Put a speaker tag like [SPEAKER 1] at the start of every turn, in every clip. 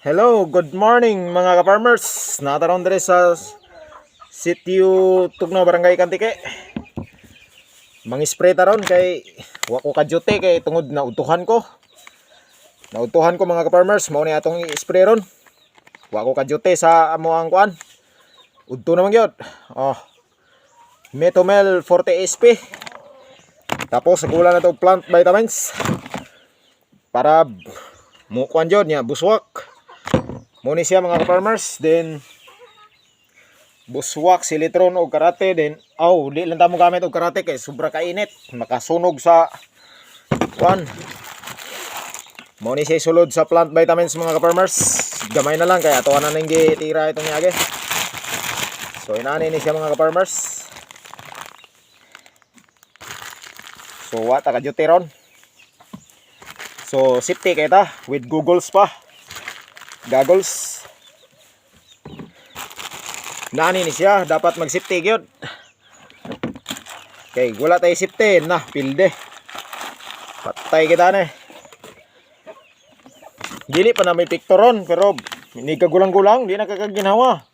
[SPEAKER 1] Hello, good morning mga ka-farmers. Nataron dire sa sitio Tugnaw, Barangay Kantike. Mang-spray taron kay wa ko ka-duty kay tungod na utuhan ko. Nautuhan ko mga ka-farmers, mao ni atong i-spray ron. Wa ko ka-duty sa amo ang kuan. Udto naman gyud. Metomel 40 SP. Tapos nagulan na to plant vitamins para mo kuan jud nya buswak. Muni siya mga farmers, then buswak, silitron o karate, then di lang tamo gamit og karate kay sobra kainit, makasunog sa kuan. Muni siya sulod sa plant vitamins mga farmers. Gamay na lang kay ato na nang gitira itong yage. So inani ni siya mga farmers. So wa ta ka-duty ron. So safety kay ta with goggles pa. Goggles. Nani ni siya, dapat mag-safety gyud. Okay, wala tayo safety na pilde. Patay kita na. Dili pa na may pictoron pero hindi kagulang-gulang, di na kaginawa.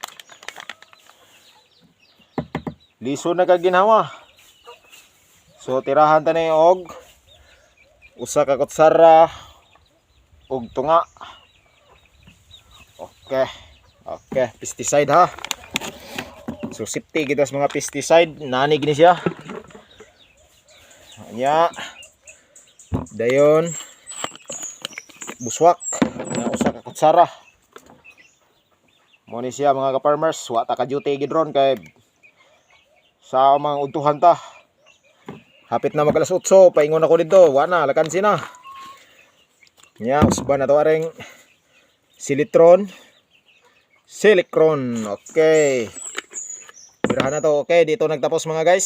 [SPEAKER 1] Liso na kaginawa. So tirahan ta ni og usa ka kutsara og tunga. Okay, pesticide ha. So safety kita sa mga pesticide, nanig ni siya. Anya. Dayon buswak na usa ka kutsara. Mo ni siya mga ka-farmers, wa ta ka-duty gid ron kay sa mga utuhan ta. Hapit na mag-alas 8, paingon ako dito, wa na lakansi na. Nya usban na to aring silicron. Okay. Birahan na to. Okay, dito nagtapos mga guys.